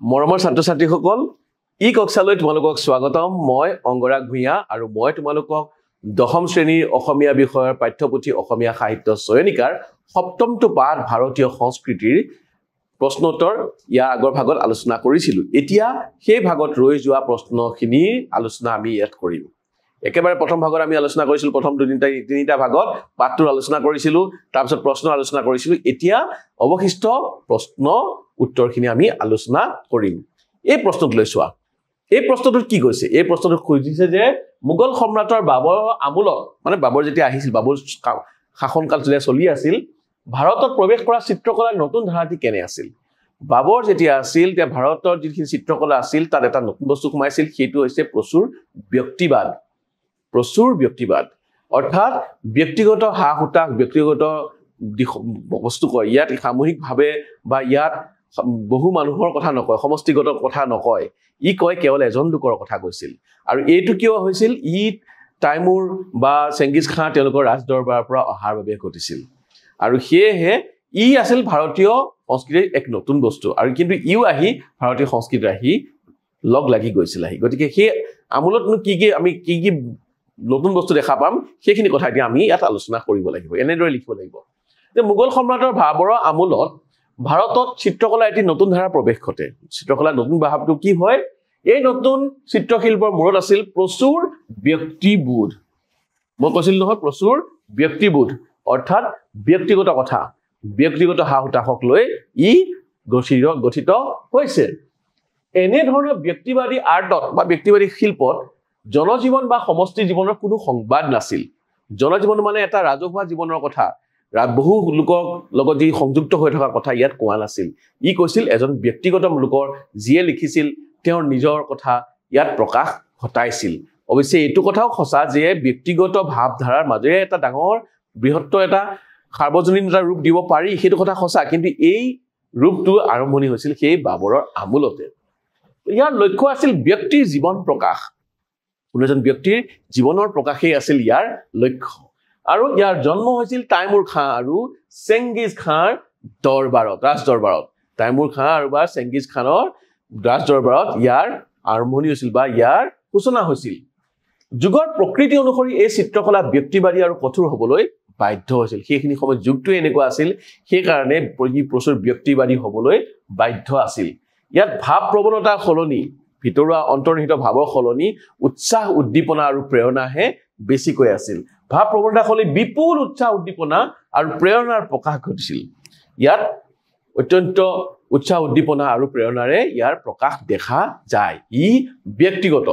মৰমৰ ছাত্ৰ-ছাত্ৰীসকল ই কক্ষালৈ তোমালোকক স্বাগতম মই অংগৰাগ ভূঞা আৰু মই তোমালোকক দশম শ্ৰেণীৰ অসমীয়া বিষয়ৰ পাঠ্যপুথি অসমীয়া সাহিত্য চয়নিকাৰ সপ্তমটো পাঠ ভাৰতীয় সংস্কৃতিৰ প্ৰশ্নোত্তৰ ইয়াৰ আগৰ ভাগত আলোচনা কৰিছিলো এতিয়া সেই ভাগত ৰৈ যোৱা প্ৰশ্নখিনিৰ আলোচনা আমি ইয়াত কৰিম একেবাৰে প্ৰথম ভাগত আমি আলোচনা কৰিছিলো প্ৰথম তিনিটা ভাগত পাঠটোৰ আলোচনা কৰিছিলো তাৰ পিছত প্ৰশ্ন আলোচনা কৰিছিলো এতিয়া অৱশিষ্ট প্ৰশ্ন উত্তৰখিনি আমি আলোচনা কৰিম এই প্ৰশ্নটোলৈ চোৱা এই প্ৰশ্নটোত কি কৈছে এই প্ৰশ্নটো খুজিছে যে মোগল সম্ৰাটৰ বাবৰ আমূলত মানে বাবৰ যেতিয়া আহিছিল বাবৰ শাসনকাল যেতিয়া চলি আছিল ভাৰতত প্ৰৱেশ কৰা চিত্ৰকলাৰ নতুন ধাৰাটি কেনে আছিল বাবৰ যেতিয়া আছিল তেতিয়া ভাৰতৰ যিখিনি চিত্ৰকলা আছিল তাত এটা নতুন বস্তু সোমাইছিল সেইটো হৈছে প্ৰচুৰ ব্যক্তিবাদ অৰ্থাৎ ব্যক্তিগত হাহুতাক ব্যক্তিগত বস্তু কয় ইয়াত সামূহিকভাৱে বা ইয়াত বহু মানুহৰ কথা নকয় সমষ্টিগত কথা নকয় ই কয় কেৱল এজন লোকৰ কথা কৈছিল আৰু এইটো কিয় হৈছিল ই টাইমুৰ বা চেঙ্গিজ খান তেওঁলোকৰ ৰাজদৰবাৰৰ পৰা অহাৰ বাবে ঘটিছিল আৰু সেয়েহে ই আছিল ভাৰতীয় সংস্কৃতিৰ এক নতুন বস্তু আৰু কিন্তু ইও আহি ভাৰতীয় সংস্কৃতিত আহি লগ লাগি গৈছিল আহি গতিকে সেই আমূলতনো আমি কি নতুন বস্তু দেখা পাম সেইখিনি কথা এতিয়া আমি ইয়াত আলোচনা কৰিব লাগিব এনেদৰে লিখিব লাগিব যে মোগল সম্ৰাটৰ বাবৰৰ আমূলত ভাৰতত চিত্ৰকলা এটি নতুন ধাৰা প্ৰৱেশ ঘটে চিত্ৰকলা নতুন ভাৱটো কি হয় এই নতুন চিত্ৰশিল্পৰ মূৰত আছিল প্ৰচুৰ ব্যক্তিবোধ মই কৈছিল নহয় প্ৰচুৰ ব্যক্তিবোধ অৰ্থাৎ ব্যক্তিগত কথা ব্যক্তিগত হাহুতাকক লৈ ই গঠিত হৈছে এনে ধৰণৰ ব্যক্তিবাদী আৰ্টত বা ব্যক্তিবাদী শিল্পত জনজীৱন বা সমষ্টি জীৱনৰ কোনো সংবাদ নাছিল জনজীৱন মানে এটা ৰাজহুৱা জীৱনৰ কথা বহু লোকৰ লগত যি সংযুক্ত হৈ থকা কথা ইয়াত কোৱা নাছিল ই কৈছিল এজন ব্যক্তিগত লোকৰ যিয়ে লিখিছিল তেওঁৰ নিজৰ কথা ইয়াত প্ৰকাশ ঘটাইছিল অৱশ্যে এইটো কথাও সঁচা যে ব্যক্তিগত ভাৱধাৰাৰ মাজেৰে এটা ডাঙৰ বৃহত্তৰ এটা সাৰ্বজনীন এটা ৰূপ দিব পাৰি সেইটো কথা সঁচা কিন্তু এই ৰূপটো আৰম্ভণি হৈছিল সেই বাবৰৰ আমূলতে ইয়াৰ লক্ষ্য আছিল ব্যক্তিৰ জীৱন প্ৰকাশ কোনো এজন ব্যক্তিৰ জীৱনৰ প্ৰকাশেই আছিল ইয়াৰ লক্ষ্য আৰু ইয়াৰ জন্ম হৈছিল তাইমুৰ খান আৰু চেঙ্গিজ খানৰ ৰাজদৰবাৰত তাইমুৰ খান আৰু বা চেঙ্গিজ খানৰ ৰাজদৰবাৰত ইয়াৰ আৰম্ভণি হৈছিল বা ইয়াৰ সূচনা হৈছিল যুগৰ প্ৰকৃতি অনুসৰি এই চিত্ৰকলা ব্যক্তিবাদী আৰু কঠোৰ হ'বলৈ বাধ্য হৈছিল সেইখিনি সময়ত যুগটো এনেকুৱা আছিল সেইকাৰণে প্ৰচুৰ ব্যক্তিবাদী হ'বলৈ বাধ্য আছিল ইয়াত ভাৱ প্ৰৱণতা সলনি ভিতৰুৱা অন্তৰ্নিহিত ভাৱৰ সলনি উৎসাহ উদ্দীপনা আৰু প্ৰেৰণাহে বেছিকৈ আছিল ভাৱ প্ৰৱণতা সলনি বিপুল উৎসাহ উদ্দীপনা আৰু প্ৰেৰণাৰ প্ৰকাশ ঘটিছিল ইয়াত অত্যন্ত উৎসাহ উদ্দীপনা আৰু প্ৰেৰণাৰে ইয়াৰ প্ৰকাশ দেখা যায় ই ব্যক্তিগত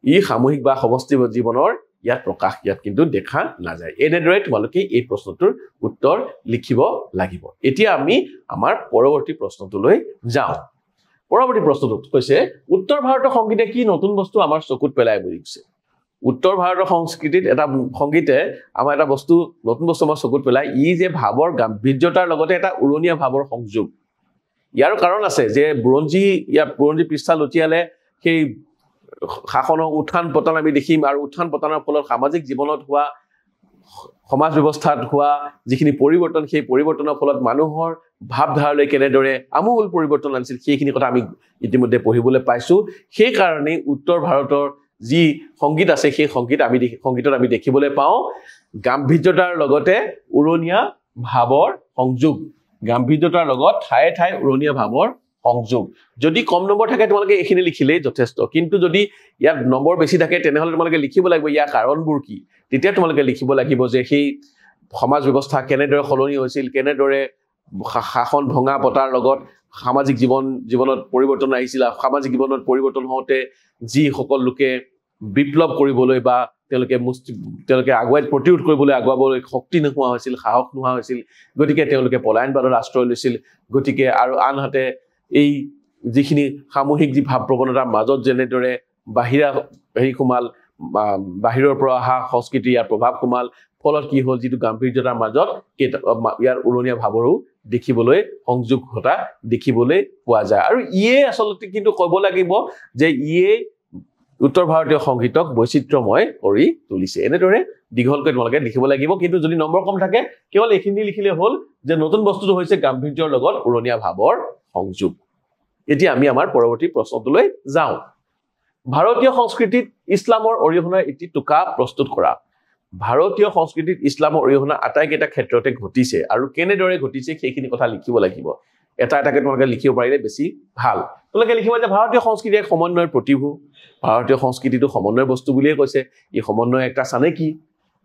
ই সামূহিক বা সমষ্টি জীৱনৰ ইয়াত প্ৰকাশ ইয়াত কিন্তু দেখা নাযায় এনেদৰে তোমালোকে এই প্ৰশ্নটোৰ উত্তৰ লিখিব লাগিব এতিয়া আমি আমাৰ পৰৱৰ্তী প্ৰশ্নটোলৈ যাওঁ পৰৱৰ্তী প্ৰশ্নটোত কৈছে উত্তৰ ভাৰতৰ সংগীতে কি নতুন বস্তু আমাৰ চকুত পেলাই বুলিছে উত্তৰ ভাৰতৰ সংস্কৃতিত এটা সংগীতে আমাৰ এটা বস্তু নতুন বস্তু আমাৰ চকুত পেলাই ই যে ভাৱৰ গাম্ভীৰ্যতাৰ লগতে এটা উৰণীয়া ভাৱৰ সংযোগ ইয়াৰ কাৰণ আছে যে বুৰঞ্জী পৃষ্ঠা লুটিয়ালে সেই শাসনৰ উত্থান পতন আমি দেখিম আৰু উত্থান পতনৰ ফলত সামাজিক জীৱনত হোৱা সমাজ ব্যৱস্থাত হোৱা যিখিনি পৰিৱৰ্তন সেই পৰিৱৰ্তনৰ ফলত মানুহৰ ভাৱধাৰালৈ কেনেদৰে আমূল পৰিৱৰ্তন আনিছিল সেইখিনি কথা আমি ইতিমধ্যে পঢ়িবলৈ পাইছো সেই কাৰণে উত্তৰ ভাৰতৰ যি সংগীত আছে সেই সংগীতত আমি দেখিবলৈ পাওঁ গাম্ভীৰ্যতাৰ লগতে উৰণীয়া ভাৱৰ সংযোগ গাম্ভীৰ্যতাৰ লগত ঠায়ে ঠায়ে উৰণীয়া ভাৱৰ সংযোগ যদি কম নম্বৰ থাকে তোমালোকে এইখিনি লিখিলেই যথেষ্ট কিন্তু যদি ইয়াত নম্বৰ বেছি থাকে তেনেহলে তোমালোকে লিখিব লাগিব ইয়াৰ কাৰণবোৰ কি তেতিয়া তোমালোকে লিখিব লাগিব যে সেই সমাজ ব্যৱস্থা কেনেদৰে সলনি হৈছিল কেনেদৰে শাসন ভঙা পতাৰ লগত সামাজিক জীৱনত পৰিৱৰ্তন আহিছিল সামাজিক জীৱনত পৰিৱৰ্তন হওঁতে যি সকল লোকে বিপ্লৱ কৰিবলৈ বা তেওঁলোকে আগুৱাই প্ৰতিৰোধ কৰিবলৈ আগুৱাবলৈ শক্তি নোহোৱা হৈছিল সাহস নোহোৱা হৈছিল গতিকে তেওঁলোকে পলায়নবাদৰ আশ্ৰয় লৈছিল গতিকে আৰু আনহাতে এই যিখিনি সামূহিক যি ভাৱ প্ৰৱণতাৰ মাজত যেনেদৰে বাহিৰৰ পৰা অহা সংস্কৃতি ইয়াৰ প্ৰভাৱ সোমাল ফলত কি হ'ল যিটো গাম্ভীৰ্যতাৰ মাজত ইয়াৰ উৰণীয়া ভাৱৰো দেখিবলৈ সংযোগ ঘটা দেখিবলৈ পোৱা যায় আৰু ইয়ে আচলতে কিন্তু ক'ব লাগিব যে ইয়ে উত্তৰ ভাৰতীয় সংগীতক বৈচিত্ৰ্যময় কৰি তুলিছে এনেদৰে দীঘলকৈ তোমালোকে লিখিব লাগিব কিন্তু যদি নম্বৰ কম থাকে কেৱল এইখিনি লিখিলে হ'ল যে নতুন বস্তুটো হৈছে গাম্ভীৰ্যৰ লগত উৰণীয়া ভাৱৰ সংযোগ এতিয়া আমি আমাৰ পৰৱৰ্তী প্ৰশ্নটোলৈ যাওঁ ভাৰতীয় সংস্কৃতিত ইছলামৰ অৰিহণাৰ এটি টুকা প্ৰস্তুত কৰা ভাৰতীয় সংস্কৃতিত ইছলামৰ অৰিহণা আটাইকেইটা ক্ষেত্ৰতে ঘটিছে আৰু কেনেদৰে ঘটিছে সেইখিনি কথা লিখিব লাগিব এটা এটাকে তোমালোকে লিখিব পাৰিলে বেছি ভাল তোমালোকে লিখিবা যে ভাৰতীয় সংস্কৃতি এক সমন্বয়ৰ প্ৰতিভূ ভাৰতীয় সংস্কৃতিটো সমন্বয়ৰ বস্তু বুলিয়ে কৈছে এই সমন্বয় একটা সানে কি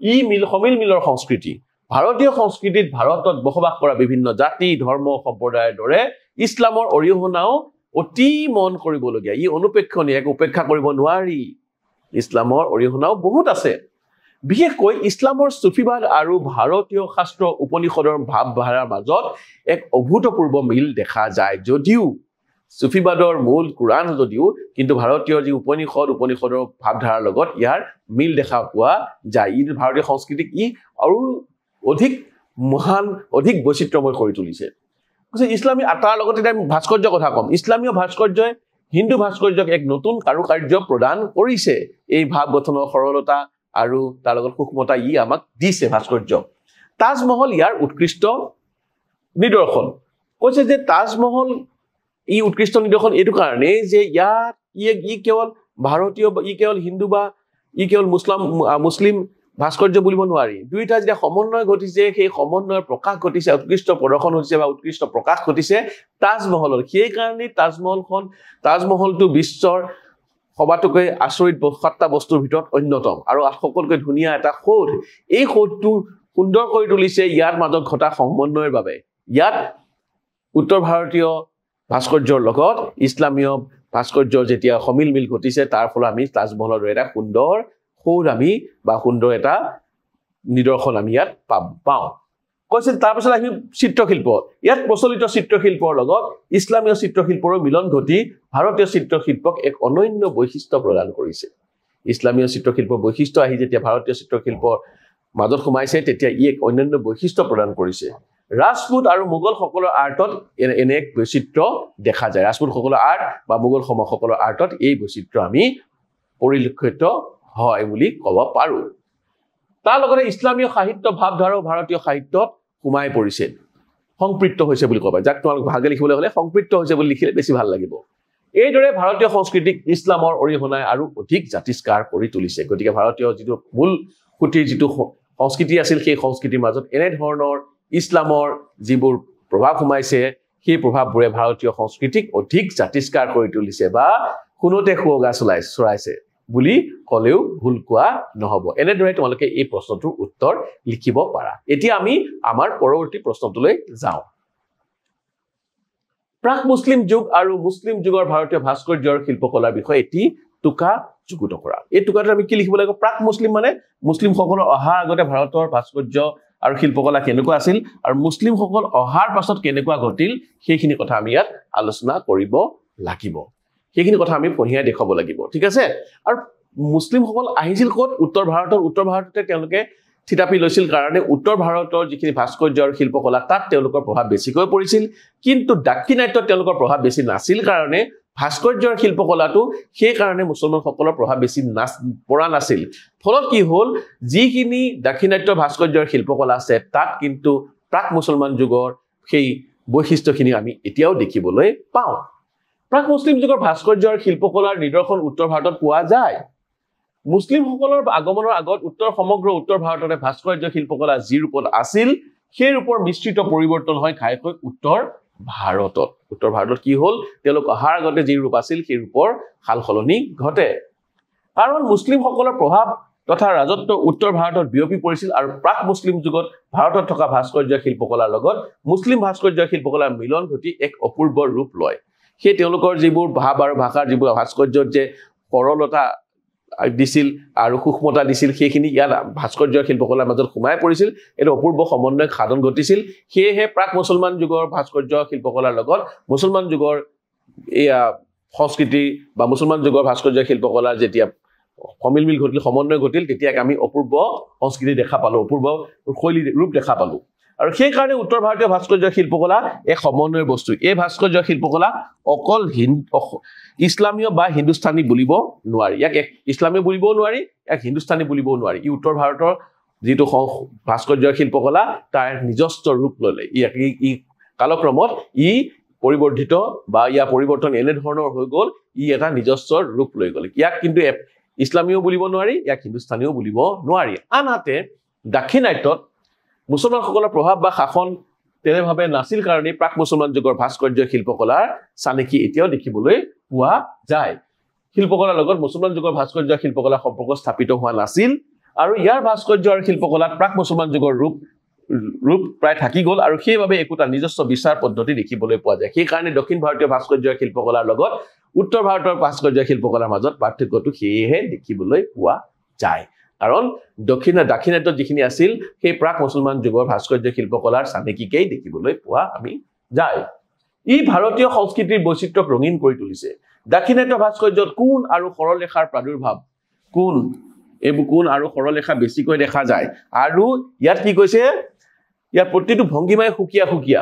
ই সমিল মিলৰ সংস্কৃতি ভাৰতীয় সংস্কৃতিত ভাৰতত বসবাস কৰা বিভিন্ন জাতি ধৰ্ম সম্প্ৰদায়ৰ দৰে ইছলামৰ অৰিহণাও অতি মন কৰিবলগীয়া ই অনুপেক্ষণীয় এক উপেক্ষা কৰিব নোৱাৰি ইছলামৰ অৰিহণাও বহুত আছে বিশেষকৈ ইছলামৰ সুফিবাদ আৰু ভাৰতীয় শাস্ত্ৰ উপনিষদৰ ভাৱধাৰাৰ মাজত এক অভূতপূৰ্ব মিল দেখা যায় যদিও সুফিবাদৰ মূল কুৰাণ যদিও কিন্তু ভাৰতীয় যি উপনিষদৰ ভাৱধাৰাৰ লগত ইয়াৰ মিল দেখা পোৱা যায় ই ভাৰতীয় সংস্কৃতিক ই আৰু অধিক মহান অধিক বৈচিত্ৰ্যময় কৰি তুলিছে ইছলামী তাৰ লগতে আমি ভাস্কৰ্য কথা কম ইছলামীয় ভাস্কৰ্যই হিন্দু ভাস্কৰ্যক এক নতুন কাৰুকাৰ্য প্ৰদান কৰিছে এই ভাৱ গঠনৰ সৰলতা আৰু তাৰ লগত সূক্ষ্মতা ই আমাক দিছে ভাস্কৰ্য তাজমহল ইয়াৰ উৎকৃষ্ট নিদৰ্শন কৈছে যে তাজমহল ই উৎকৃষ্ট নিদৰ্শন এইটো কাৰণে যে ইয়াত ই কেৱল ভাৰতীয় ই কেৱল হিন্দু বা ই কেৱল মুছলিম ভাস্কৰ্য বুলিব নোৱাৰি দুইটা যেতিয়া সমন্বয় ঘটিছে সেই সমন্বয়ৰ প্ৰকাশ ঘটিছে উৎকৃষ্ট প্ৰদৰ্শন হৈছে বা উৎকৃষ্ট প্ৰকাশ ঘটিছে তাজমহলৰ সেই কাৰণে তাজমহলটো বিশ্বৰ সবাতোকৈ আচৰিত সাতটা বস্তুৰ ভিতৰত অন্যতম আৰু সকলোকৈ ধুনীয়া এটা সৌধ এই সৌধটো সুন্দৰ কৰি তুলিছে ইয়াৰ মাজত ঘটা সমন্বয়ৰ বাবে ইয়াত উত্তৰ ভাৰতীয় ভাস্কৰ্যৰ লগত ইছলামীয় ভাস্কৰ্যৰ যেতিয়া সমিল মিল ঘটিছে তাৰ ফলত আমি তাজমহলৰ দৰে এটা সুন্দৰ সৌধ আমি বা সুন্দৰ এটা নিদৰ্শন আমি ইয়াত পাওঁ কৈছে তাৰপিছত আমি চিত্ৰশিল্প ইয়াত প্ৰচলিত চিত্ৰশিল্পৰ লগত ইছলামীয় চিত্ৰশিল্পৰো মিলন ঘটি ভাৰতীয় চিত্ৰশিল্পক এক অনন্য বৈশিষ্ট্য প্ৰদান কৰিছে ইছলামীয় চিত্ৰশিল্পৰ বৈশিষ্ট্য আহি যেতিয়া ভাৰতীয় চিত্ৰশিল্পৰ মাজত সোমাইছে তেতিয়া ই এক অনন্য বৈশিষ্ট্য প্ৰদান কৰিছে ৰাজপুত আৰু মোগলসকলৰ আৰ্টত এনে এক বৈচিত্ৰ্য দেখা যায় ৰাজপুতসকলৰ আৰ্ট বা মোগল সকলৰ আৰ্টত এই বৈচিত্ৰ্য আমি পৰিলক্ষিত হয় বুলি ক'ব পাৰো তাৰ লগতে ইছলামীয় সাহিত্য ভাৱধাৰা ভাৰতীয় সাহিত্যত সোমাই পৰিছে সংপৃক্ত হৈছে বুলি ক'ব যাক তোমালোক ভাগে লিখিবলৈ হ'লে সংপৃক্ত হৈছে বুলি লিখিলে বেছি ভাল লাগিব এইদৰে ভাৰতীয় সংস্কৃতিক ইছলামৰ অৰিহণাই আৰু অধিক জাতিষ্কাৰ কৰি তুলিছে গতিকে ভাৰতীয় যিটো মূল খুঁটিৰ যিটো সংস্কৃতি আছিল সেই সংস্কৃতিৰ মাজত এনে ধৰণৰ ইছলামৰ যিবোৰ প্ৰভাৱ সোমাইছে সেই প্ৰভাৱবোৰে ভাৰতীয় সংস্কৃতিক অধিক জাতিষ্কাৰ কৰি তুলিছে বা শুনোতে শুৱগা চৰাইছে বুলি ক'লেও ভুল কোৱা নহ'ব এনেদৰে তোমালোকে এই প্ৰশ্নটোৰ উত্তৰ লিখিব পাৰা এতিয়া আমি আমাৰ পৰৱৰ্তী প্ৰশ্নটোলৈ যাওঁ প্ৰাক মুছলিম যুগ আৰু মুছলিম যুগৰ ভাৰতীয় ভাস্কৰ্যৰ শিল্পকলাৰ বিষয়ে এটি টুকা যুগুত কৰা এই টুকাটো আমি কি লিখিব লাগিব প্ৰাক মুছলিম মানে মুছলিমসকলৰ অহাৰ আগতে ভাৰতৰ ভাস্কৰ্য আৰু শিল্পকলা কেনেকুৱা আছিল আৰু মুছলিমসকল অহাৰ পাছত কেনেকুৱা ঘটিল সেইখিনি কথা আমি ইয়াত আলোচনা কৰিব লাগিব সেইখিনি কথা আমি পঢ়িয়াই দেখাব লাগিব ঠিক আছে আৰু মুছলিমসকল আহিছিল ক'ত উত্তৰ ভাৰততে তেওঁলোকে থিতাপি লৈছিল কাৰণে উত্তৰ ভাৰতৰ যিখিনি ভাস্কৰ্য আৰু শিল্পকলা তাত তেওঁলোকৰ প্ৰভাৱ বেছিকৈ পৰিছিল কিন্তু দাক্ষিণাত্যত তেওঁলোকৰ প্ৰভাৱ বেছি নাছিল কাৰণে ভাস্কৰ্য আৰু শিল্পকলাটো সেই কাৰণে মুছলমানসকলৰ প্ৰভাৱ বেছি পৰা নাছিল ফলত কি হ'ল যিখিনি দাক্ষিণাত্য ভাস্কৰ্য আৰু শিল্পকলা আছে তাত কিন্তু প্ৰাক মুছলমান যুগৰ সেই বৈশিষ্ট্যখিনি আমি এতিয়াও দেখিবলৈ পাওঁ প্ৰাক মুছলিম যুগৰ ভাস্কৰ্য আৰু শিল্পকলাৰ নিদৰ্শন উত্তৰ ভাৰতত পোৱা যায় মুছলিমসকলৰ আগমনৰ আগত সমগ্ৰ উত্তৰ ভাৰততে ভাস্কৰ্য শিল্পকলা যি ৰূপত আছিল সেই ৰূপৰ মিশ্ৰিত পৰিৱৰ্তন হয় ঘাইকৈ উত্তৰ ভাৰতত কি হ'ল তেওঁলোক অহাৰ আগতে যি ৰূপ আছিল সেই ৰূপৰ সালসলনি ঘটে কাৰণ মুছলিমসকলৰ প্ৰভাৱ তথা ৰাজত্ব উত্তৰ ভাৰতত বিয়পি পৰিছিল আৰু প্ৰাক মুছলিম যুগত ভাৰতত থকা ভাস্কৰ্য শিল্পকলাৰ লগত মুছলিম ভাস্কৰ্য শিল্পকলাৰ মিলন ঘটি এক অপূৰ্ব ৰূপ লয় সেই তেওঁলোকৰ যিবোৰ ভাৱ আৰু ভাষাৰ যিবোৰ ভাস্কৰ্যত যে সৰলতা দিছিল আৰু সূক্ষ্মতা দিছিল সেইখিনি ইয়াত ভাস্কৰ্য শিল্পকলাৰ মাজত সোমাই পৰিছিল এটা অপূৰ্ব সমন্বয় সাধন ঘটিছিল সেয়েহে প্ৰাক মুছলমান যুগৰ ভাস্কৰ্য শিল্পকলাৰ লগত মুছলমান যুগৰ এয়া সংস্কৃতি বা মুছলমান যুগৰ ভাস্কৰ্য শিল্পকলাৰ যেতিয়া সমিল মিল ঘটিল সমন্বয় ঘটিল তেতিয়া আমি অপূৰ্ব সংস্কৃতি দেখা পালো অপূৰ্ব শৈলী ৰূপ দেখা পালো আৰু সেই কাৰণে উত্তৰ ভাৰতীয় ভাস্কৰ্য শিল্পকলা এক সমন্বয়ৰ বস্তু এই ভাস্কৰ্য শিল্পকলা অকল ইছলামীয় বা হিন্দুস্তানী বুলিব নোৱাৰি ইয়াক ইছলামীয় বুলিবও নোৱাৰি এক হিন্দুস্তানী বুলিবও নোৱাৰি ই উত্তৰ ভাৰতৰ যিটো ভাস্কৰ্য শিল্পকলা তাৰ নিজস্ব ৰূপ ল'লে ই কালক্ৰমত ই পৰিৱৰ্ধিত বা ইয়াৰ পৰিৱৰ্তন এনে ধৰণৰ হৈ গ'ল ই এটা নিজস্ব ৰূপ লৈ গ'ল ইয়াক কিন্তু ইছলামীয় বুলিব নোৱাৰি ইয়াক হিন্দুস্তানীয় বুলিব নোৱাৰি আনহাতে দাক্ষিণাত্যত মুছলমানসকলৰ প্ৰভাৱ বা শাসন তেনেভাৱে নাছিল কাৰণে প্ৰাক মুছলমান যুগৰ ভাস্কৰ্য শিল্পকলাৰ চানেকি এতিয়াও দেখিবলৈ পোৱা যায় শিল্পকলাৰ লগত মুছলমান যুগৰ ভাস্কৰ্য শিল্পকলাৰ সম্পৰ্ক স্থাপিত হোৱা নাছিল আৰু ইয়াৰ ভাস্কৰ্য আৰু শিল্পকলাত প্ৰাক মুছলমান যুগৰ ৰূপ প্ৰায় থাকি গ'ল আৰু সেইভাৱে একোটা নিজস্ব বিচাৰ পদ্ধতি দেখিবলৈ পোৱা যায় সেই কাৰণে দক্ষিণ ভাৰতীয় ভাস্কৰ্য শিল্পকলাৰ লগত উত্তৰ ভাৰতৰ ভাস্কৰ্য শিল্পকলাৰ মাজত পাৰ্থক্যটো সেয়েহে দেখিবলৈ পোৱা যায় কাৰণ দাক্ষিণাত্যত যিখিনি আছিল সেই প্ৰাক মুছলমান যুগৰ ভাস্কৰ্য শিল্পকলাৰ চানেকিকেই দেখিবলৈ পোৱা আমি যায় ই ভাৰতীয় সংস্কৃতিৰ বৈচিত্ৰ্যক ৰঙীন কৰি তুলিছে দাক্ষিণাত্য ভাস্কৰ্যত কোণ আৰু সৰলৰেখাৰ প্ৰাদুৰ্ভাৱ কোণ আৰু সৰলৰেখা বেছিকৈ দেখা যায় আৰু ইয়াত কি কৈছে ইয়াৰ প্ৰতিটো ভংগীমাই সুকীয়া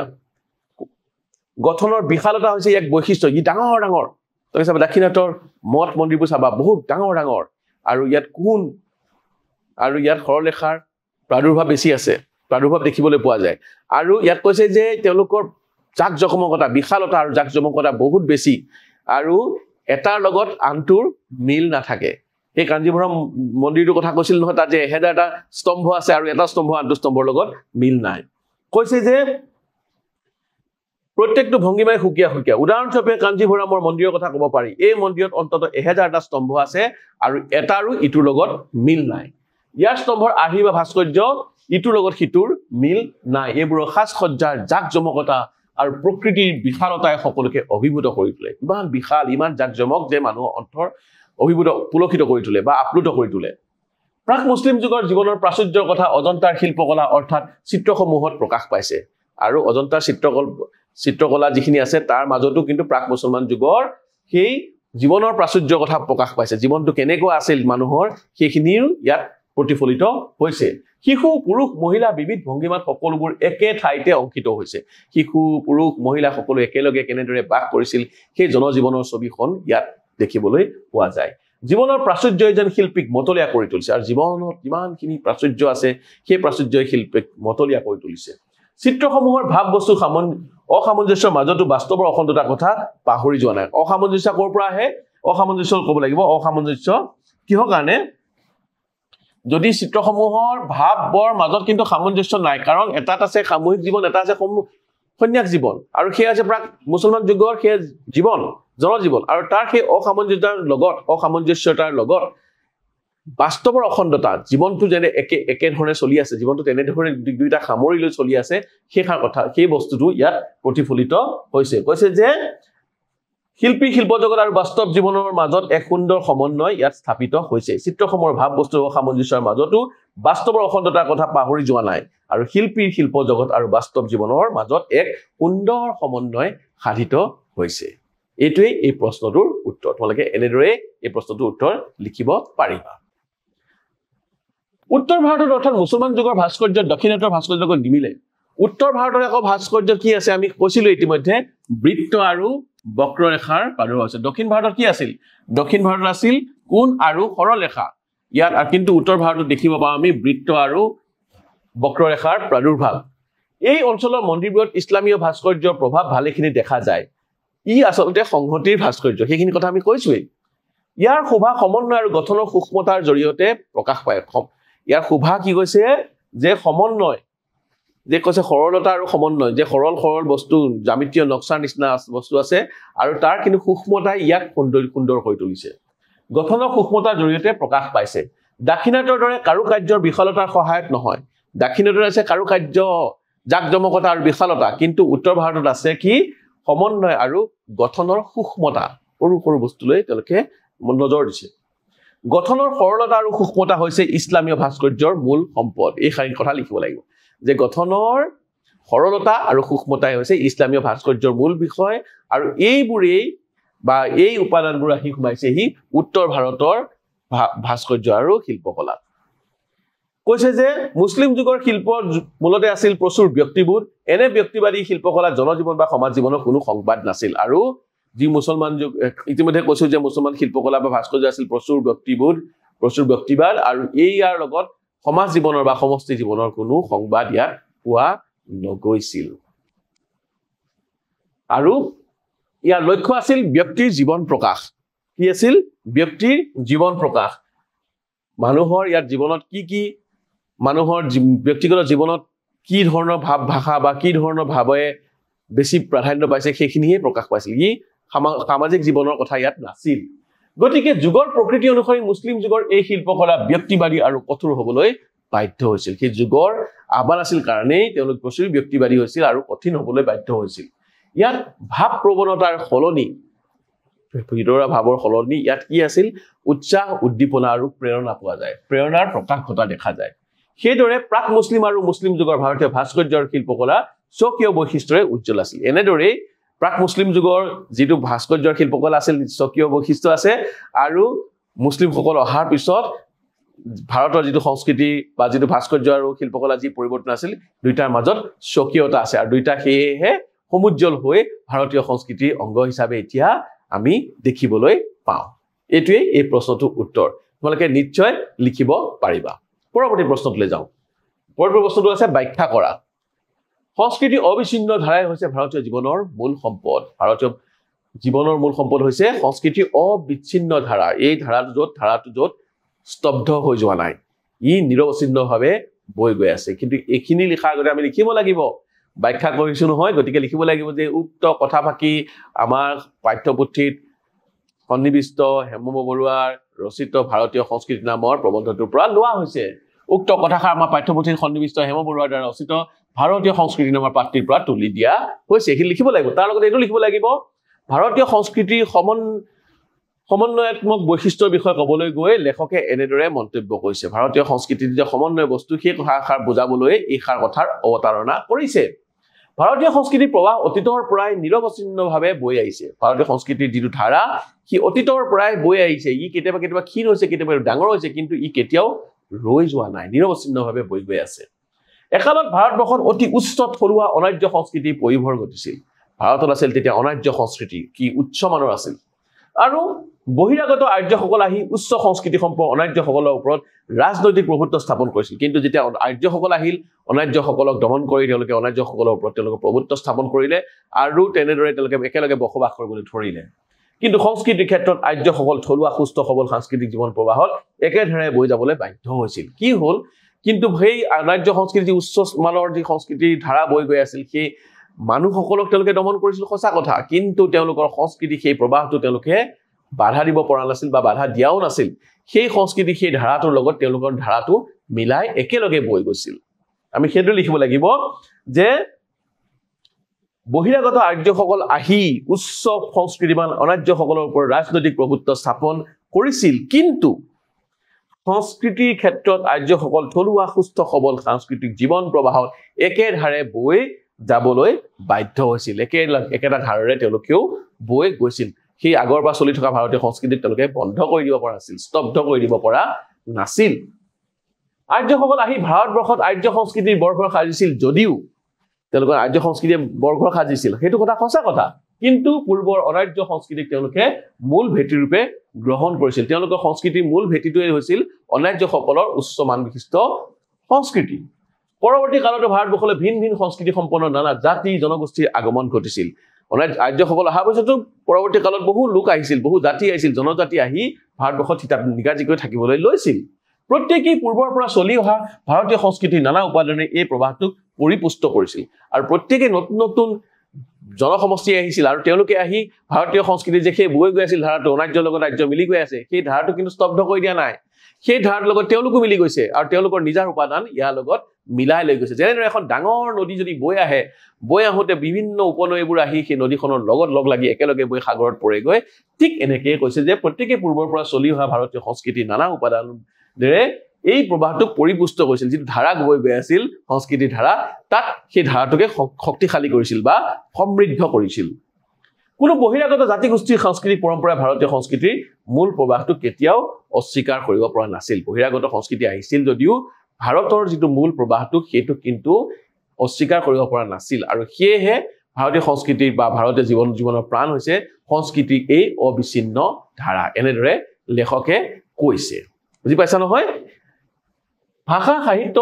গঠনৰ বিশালতা হৈছে এক বৈশিষ্ট্য ই ডাঙৰ তুমি চাবা দাক্ষিণাত্যৰ মঠ মন্দিৰবোৰ চাবা বহুত ডাঙৰ আৰু ইয়াত কোণ আৰু ইয়াত সৰলৰেখাৰ প্ৰাদুৰ্ভাৱ বেছি আছে প্ৰাদুৰ্ভাৱ দেখিবলৈ পোৱা যায় আৰু ইয়াত কৈছে যে তেওঁলোকৰ জাকজমকতা বিশালতা আৰু জাকজমকতা বহুত বেছি আৰু এটাৰ লগত আনটোৰ মিল নাথাকে এই কাঞ্জীপুৰম মন্দিৰটোৰ কথা কৈছিল নহয় তাত যে 1000টা স্তম্ভ আছে আৰু এটা স্তম্ভ আনটো স্তম্ভৰ লগত মিল নাই কৈছে যে প্ৰত্যেকটো ভংগীমাই সুকীয়া উদাহৰণস্বৰূপে কাঞ্জীপুৰমৰ মন্দিৰৰ কথা ক'ব পাৰি এই মন্দিৰত অন্তত 1000টা স্তম্ভ আছে আৰু এটাৰো ইটোৰ লগত মিল নাই ইয়াৰ স্তম্ভৰ আৰ্হি বা ভাস্কৰ্য ইটোৰ লগত সিটোৰ মিল নাই এইবোৰৰ সাজসজ্জাৰ জাকজমকতা আৰু প্ৰকৃতিৰ বিশালতাই সকলোকে অভিভূত কৰি তোলে ইমান বিশাল ইমান জাকজমক যে মানুহৰ অন্তৰ অভিভূত পুলকিত কৰি তোলে বা আপ্লুত কৰি তোলে প্ৰাক মুছলিম যুগৰ জীৱনৰ প্ৰাচুৰ্যৰ কথা অজন্তাৰ শিল্পকলা অৰ্থাৎ চিত্ৰসমূহত প্ৰকাশ পাইছে আৰু অজন্তাৰ চিত্ৰকলা যিখিনি আছে তাৰ মাজতো কিন্তু প্ৰাক মুছলমান যুগৰ সেই জীৱনৰ প্ৰাচুৰ্যৰ কথা প্ৰকাশ পাইছে জীৱনটো কেনেকুৱা আছিল মানুহৰ সেইখিনিও ইয়াত প্ৰতিফলিত হৈছে শিশু পুৰুষ মহিলা বিবিধ ভংগীমাত সকলোবোৰ একে ঠাইতে অংকিত হৈছে শিশু পুৰুষ মহিলা সকলো একেলগে কেনেদৰে বাস কৰিছিল সেই জনজীৱনৰ ছবিখন ইয়াত দেখিবলৈ পোৱা যায় জীৱনৰ প্ৰাচুৰ্যই যেন শিল্পীক মতলীয়া কৰি তুলিছে আৰু জীৱনত কিমানখিনি প্ৰাচুৰ্য আছে সেই প্ৰাচুৰ্যই শিল্পীক মতলীয়া কৰি তুলিছে চিত্ৰসমূহৰ ভাৱ বস্তু অসামঞ্জস্যৰ মাজতো বাস্তৱৰ অখণ্ডতাৰ কথা পাহৰি যোৱা নাই অসামঞ্জস্য ক'ৰ পৰা আহে অসামঞ্জস্য ক'ব লাগিব অসামঞ্জস্য কিহৰ কাৰণে যদি চিত্ৰসমূহৰ ভাৱৰ মাজত কিন্তু সামঞ্জস্য নাই কাৰণ এটাত আছে সামূহিক জীৱন এটা আছে সন্ন্যাস জীৱন আৰু সেই আছে প্ৰাক মুছলমান যুগৰ সেই জীৱন জনজীৱন আৰু তাৰ সেই অসামঞ্জস্যতাৰ লগত বাস্তৱৰ অখণ্ডতা জীৱনটো যেনে একেধৰণে চলি আছে জীৱনটো তেনেধৰণে দুইটা সামৰি লৈ চলি আছে সেই বস্তুটো ইয়াত প্ৰতিফলিত হৈছে কৈছে যে শিল্পী শিল্পজগত আৰু বাস্তৱ জীৱনৰ মাজত এক সুন্দৰ সমন্বয় ইয়াত স্থাপিত হৈছে চিত্ৰসমূহৰ ভাৱ বস্তু সামঞ্জস্যৰ মাজতো বাস্তৱৰ অখণ্ডতাৰ কথা পাহৰি যোৱা নাই আৰু শিল্পীৰ শিল্পজগত আৰু বাস্তৱ জীৱনৰ মাজত এক সুন্দৰ সমন্বয় সাধিত হৈছে এইটোৱে এই প্ৰশ্নটোৰ উত্তৰ তোমালোকে এনেদৰে এই প্ৰশ্নটোৰ উত্তৰ লিখিব পাৰিবা উত্তৰ ভাৰতত অৰ্থাৎ মুছলমান যুগৰ ভাস্কৰ্য দক্ষিণাত্যৰ ভাস্কৰ্যৰ লগত নিমিলে উত্তৰ ভাৰতৰ আকৌ ভাস্কৰ্য কি আছে আমি কৈছিলো ইতিমধ্যে বৃত্ত আৰু বক্ৰৰেখাৰ প্ৰাদুৰ্ভাৱ আছে দক্ষিণ ভাৰতত কি আছিল দক্ষিণ ভাৰতত আছিল কোণ আৰু সৰলৰেখা ইয়াত কিন্তু উত্তৰ ভাৰতত দেখিব পাওঁ আমি বৃত্ত আৰু বক্ৰৰেখাৰ প্ৰাদুৰ্ভাৱ এই অঞ্চলৰ মন্দিৰবোৰত ইছলামীয় ভাস্কৰ্যৰ প্ৰভাৱ ভালেখিনি দেখা যায় ই আচলতে সংহতিৰ ভাস্কৰ্য সেইখিনি কথা আমি কৈছোৱেই ইয়াৰ শোভা সমন্বয় আৰু গঠনৰ সূক্ষ্মতাৰ জৰিয়তে প্ৰকাশ পায় ইয়াৰ শোভা কি কৈছে যে সমন্বয় যে কৈছে সৰলতা আৰু সমন্বয় যে সৰল বস্তু জ্যামিতীয় নক্সাৰ নিচিনা বস্তু আছে আৰু তাৰ কিন্তু সূক্ষ্মতাই ইয়াক সুন্দৰ কৰি তুলিছে গঠনৰ সূক্ষ্মতাৰ জৰিয়তে প্ৰকাশ পাইছে দাক্ষিণাত্যৰ দৰে কাৰুকাৰ্যৰ বিশালতাৰ সহায়ত নহয় দাক্ষিণাত্যত আছে কাৰুকাৰ্য জাকজমকতা আৰু বিশালতা কিন্তু উত্তৰ ভাৰতত আছে কি সমন্বয় আৰু গঠনৰ সূক্ষ্মতা সৰু বস্তুলৈ তেওঁলোকে নজৰ দিছে গঠনৰ সৰলতা আৰু সূক্ষ্মতা হৈছে ইছলামীয় ভাস্কৰ্যৰ মূল সম্পদ এই শাৰীৰ কথা লিখিব লাগিব যে গঠনৰ সৰলতা আৰু সূক্ষ্মতাই হৈছে ইছলামীয় ভাস্কৰ্যৰ মূল বিষয় আৰু এইবোৰেই বা এই উপাদানবোৰ আহি সোমাইছে হি উত্তৰ ভাৰতৰ ভাস্কৰ্য আৰু শিল্পকলা কৈছে যে মুছলিম যুগৰ শিল্পৰ মূলতে আছিল প্ৰচুৰ ব্যক্তিবোধ এনে ব্যক্তিবাদী শিল্পকলা জনজীৱন বা সমাজ জীৱনৰ কোনো সংবাদ নাছিল আৰু যি মুছলমান যুগ ইতিমধ্যে কৈছো যে মুছলমান শিল্পকলা বা ভাস্কৰ্য আছিল প্ৰচুৰ ব্যক্তিবাদ আৰু ইয়াৰ লগত সমাজ জীৱনৰ বা সমষ্টি জীৱনৰ কোনো সংবাদ ইয়াত পোৱা নগৈছিল আৰু ইয়াৰ লক্ষ্য আছিল ব্যক্তিৰ জীৱন প্ৰকাশ কি আছিল ব্যক্তিৰ জীৱন প্ৰকাশ মানুহৰ ইয়াৰ জীৱনত কি মানুহৰ ব্যক্তিগত জীৱনত কি ধৰণৰ ভাব ভাষা বা কি ধৰণৰ ভাৱে বেছি প্ৰাধান্য পাইছে সেইখিনিহে প্ৰকাশ পাইছিল ই সামাজিক জীৱনৰ কথা ইয়াত নাছিল গতিকে যুগৰ প্ৰকৃতি অনুসৰি মুছলিম যুগৰ এই শিল্পকলা ব্যক্তিবাদী আৰু কঠোৰ হ'বলৈ বাধ্য হৈছিল সেই যুগৰ আহ্বান আছিল কাৰণেই তেওঁলোক প্ৰচুৰ ব্যক্তিবাদী হৈছিল আৰু কঠিন হ'বলৈ বাধ্য হৈছিল ইয়াত ভাৱ প্ৰৱণতাৰ সলনি ভিতৰুৱা ভাৱৰ সলনি ইয়াত কি আছিল উৎসাহ উদ্দীপনা আৰু প্ৰেৰণা পোৱা যায় প্ৰেৰণাৰ প্ৰকাশ ঘটা দেখা যায় সেইদৰে প্ৰাক মুছলিম আৰু মুছলিম যুগৰ ভাৰতীয় ভাস্কৰ্যৰ শিল্পকলা স্বকীয় বৈশিষ্ট্যৰে উজ্জ্বল আছিল এনেদৰে প্ৰাক মুছলিম যুগৰ যিটো ভাস্কৰ্যৰ শিল্পকলা আছিল স্বকীয় বৈশিষ্ট্য আছে আৰু মুছলিমসকল অহাৰ পিছত ভাৰতৰ যিটো সংস্কৃতি বা যিটো ভাস্কৰ্য আৰু শিল্পকলা যি পৰিৱৰ্তন আছিল দুইটাৰ মাজত স্বকীয়তা আছে আৰু দুইটা সেয়েহে সমুজ্জ্বল হৈ ভাৰতীয় সংস্কৃতিৰ অংগ হিচাপে এতিয়া আমি দেখিবলৈ পাওঁ এইটোৱে এই প্ৰশ্নটোৰ উত্তৰ তোমালোকে নিশ্চয় লিখিব পাৰিবা পৰৱৰ্তী প্ৰশ্নলৈ যাওঁ পৰৱৰ্তী প্ৰশ্নটো আছে ব্যাখ্যা কৰা সংস্কৃতি অবিচ্ছিন্ন ধাৰাই হৈছে ভাৰতীয় জীৱনৰ মূল সম্পদ ভাৰতীয় জীৱনৰ মূল সম্পদ হৈছে সংস্কৃতি অবিচ্ছিন্ন ধাৰা এই ধাৰাটো য'ত স্তব্ধ হৈ যোৱা নাই ই নিৰৱচ্ছিন্নভাৱে বৈ গৈ আছে কিন্তু এইখিনি লিখাৰ আগতে আমি লিখিব লাগিব ব্যাখ্যা কৰিছো নহয় গতিকে লিখিব লাগিব যে উক্ত কথা ফাকি আমাৰ পাঠ্যপুথিত সন্নিবিষ্ট হেমম বৰুৱাৰ ৰচিত ভাৰতীয় সংস্কৃতি নামৰ প্ৰবন্ধটোৰ পৰা লোৱা হৈছে উক্ত কথাষাৰ আমাৰ পাঠ্যপুথিত সন্নিবিষ্ট হেমম বৰুৱাৰ দ্বাৰা ৰচিত ভাৰতীয় সংস্কৃতি নামৰ পাঠটিৰ পৰা তুলি দিয়া হৈছে এইখিনি লিখিব লাগিব তাৰ লগতে এইটো লিখিব লাগিব ভাৰতীয় সংস্কৃতিৰ সমন্বয়াত্মক বৈশিষ্ট্যৰ বিষয়ে ক'বলৈ গৈ লেখকে এনেদৰে মন্তব্য কৰিছে ভাৰতীয় সংস্কৃতিৰ যে সমন্বয় বস্তু সেই কথাষাৰ বুজাবলৈ এই সাৰ কথাৰ অৱতাৰণা কৰিছে ভাৰতীয় সংস্কৃতিৰ প্ৰবাহ অতীতৰ পৰাই নিৰৱচ্ছিন্নভাৱে বৈ আহিছে ভাৰতীয় সংস্কৃতিৰ যিটো ধাৰা সি অতীতৰ পৰাই বৈ আহিছে ই কেতিয়াবা ক্ষীণ হৈছে কেতিয়াবা ডাঙৰ হৈছে কিন্তু ই কেতিয়াও ৰৈ যোৱা নাই নিৰৱচ্ছিন্নভাৱে বৈ গৈ আছে একালত ভাৰতবৰ্ষত অতি উচ্চ থলুৱা অনাৰ্য সংস্কৃতিৰ পৰিভৰ ঘটিছিল ভাৰতত আছিল তেতিয়া অনাৰ্য সংস্কৃতি কি উচ্চ মানৰ আছিল আৰু বহিৰাগত আৰ্যসকল আহি উচ্চ সংস্কৃতি সম্পন্ন অনাৰ্যসকলৰ ওপৰত ৰাজনৈতিক প্ৰভুত্ব স্থাপন কৰিছিল কিন্তু যেতিয়া আৰ্যসকল আহিল অনাৰ্যসকলক দমন কৰি তেওঁলোকে অনাৰ্যসকলৰ ওপৰত তেওঁলোকে প্ৰভুত্ব স্থাপন কৰিলে আৰু তেনেদৰে তেওঁলোকে একেলগে বসবাস কৰিবলৈ ধৰিলে কিন্তু সংস্কৃতিৰ ক্ষেত্ৰত আৰ্যসকল থলুৱা সুস্থ সবল সাংস্কৃতিক জীৱন প্ৰবাহত একেধাৰে বৈ যাবলৈ বাধ্য হৈছিল কি হ'ল কিন্তু সেই অনাৰ্য সংস্কৃতি উচ্চ মানৰ যি সংস্কৃতিৰ ধাৰা বৈ গৈ আছিল সেই মানুহসকলক তেওঁলোকে দমন কৰিছিল সঁচা কথা কিন্তু তেওঁলোকৰ সংস্কৃতি সেই প্ৰবাহটো তেওঁলোকে বাধা দিব পৰা নাছিল বা বাধা দিয়াও নাছিল সেই সংস্কৃতি সেই ধাৰাটোৰ লগত তেওঁলোকৰ ধাৰাটো মিলাই একেলগে বৈ গৈছিল আমি সেইটো লিখিব লাগিব যে বহিৰাগত আৰ্যসকল আহি উচ্চ সংস্কৃতিবান অনাৰ্যসকলৰ ওপৰত ৰাজনৈতিক প্ৰভুত্ব স্থাপন কৰিছিল কিন্তু সংস্কৃতিৰ ক্ষেত্ৰত আৰ্যসকল থলুৱা সুস্থ সবল সাংস্কৃতিক জীৱন প্ৰবাহত একেধাৰে বৈ যাবলৈ বাধ্য হৈছিল একেটা ধাৰাৰে তেওঁলোকেও বৈ গৈছিল সেই আগৰ পৰা চলি থকা ভাৰতীয় সংস্কৃতিক তেওঁলোকে বন্ধ কৰি দিব পৰা নাছিল স্তব্ধ কৰি দিব পৰা নাছিল আৰ্যসকল আহি ভাৰতবৰ্ষত আৰ্য সংস্কৃতিৰ বৰঘৰ সাজিছিল যদিও তেওঁলোকৰ আৰ্য সংস্কৃতিয়ে বৰঘৰ সাজিছিল সেইটো কথা সঁচা কথা কিন্তু পূৰ্বৰ অনাৰ্য সংস্কৃতিক তেওঁলোকে মূল ভেটি ৰূপে গ্ৰহণ কৰিছিল তেওঁলোকৰ সংস্কৃতিৰ মূল ভেটিটোৱে হৈছিল অনাৰ্যসকলৰ উচ্চ মান বিশিষ্ট সংস্কৃতি পৰৱৰ্তী কালত ভাৰতবৰ্ষলৈ ভিন ভিন সংস্কৃতি সম্পন্ন নানা জাতি জনগোষ্ঠীৰ আগমন ঘটিছিল আৰ্যসকল অহাৰ পিছতো পৰৱৰ্তী কালত বহু লোক আহিছিল বহু জাতি আহিছিল জনজাতি আহি ভাৰতবৰ্ষত নিগাজিকৈ থাকিবলৈ লৈছিল প্ৰত্যেকেই পূৰ্বৰ পৰা চলি অহা ভাৰতীয় সংস্কৃতিৰ নানা উপাদানে এই প্ৰবাহটোক পৰিপুষ্ট কৰিছিল আৰু প্ৰত্যেকে নতুন নতুন জনসমষ্টি আহিছিল আৰু তেওঁলোকে আহি ভাৰতীয় সংস্কৃতি যে সেই বৈ গৈ আছিল ধাৰাটো অনাৰ্যৰ লগত ৰাজ্য মিলি গৈ আছে সেই ধাৰাটো কিন্তু স্তব্ধ কৰি দিয়া নাই সেই ধাৰাৰ লগত তেওঁলোকো মিলি গৈছে আৰু তেওঁলোকৰ নিজৰ উপাদান ইয়াৰ লগত মিলাই লৈ গৈছে যেনেদৰে এখন ডাঙৰ নদী যদি বৈ আহে বৈ আহোঁতে বিভিন্ন উপনৈবোৰ আহি সেই নদীখনৰ লগত লগ লাগি একেলগে বৈ সাগৰত পৰেগৈ ঠিক এনেকৈ কৈছে যে প্ৰত্যেকে পূৰ্বৰ পৰা চলি অহা ভাৰতীয় সংস্কৃতিৰ নানা উপাদানেৰে এই প্ৰবাহটোক পৰিপুষ্ট কৰিছিল যিটো ধাৰা বৈ গৈ আছিল সংস্কৃতিৰ ধাৰা তাত সেই ধাৰাটোকে শক্তিশালী কৰিছিল বা সমৃদ্ধ কৰিছিল কোনো বহিৰাগত জাতিগোষ্ঠীৰ সাংস্কৃতিক পৰম্পৰা ভাৰতীয় সংস্কৃতিৰ মূল প্ৰবাহটো কেতিয়াও অস্বীকাৰ কৰিব পৰা নাছিল বহিৰাগত সংস্কৃতি আহিছিল যদিও ভাৰতৰ যিটো মূল প্ৰবাহটো সেইটো কিন্তু অস্বীকাৰ কৰিব পৰা নাছিল আৰু সেয়েহে ভাৰতীয় সংস্কৃতিৰ বা ভাৰতীয় জীৱনৰ প্ৰাণ হৈছে সংস্কৃতিৰ এই অবিচ্ছিন্ন ধাৰা এনেদৰে লেখকে কৈছে বুজি পাইছা নহয় ভাষা সাহিত্য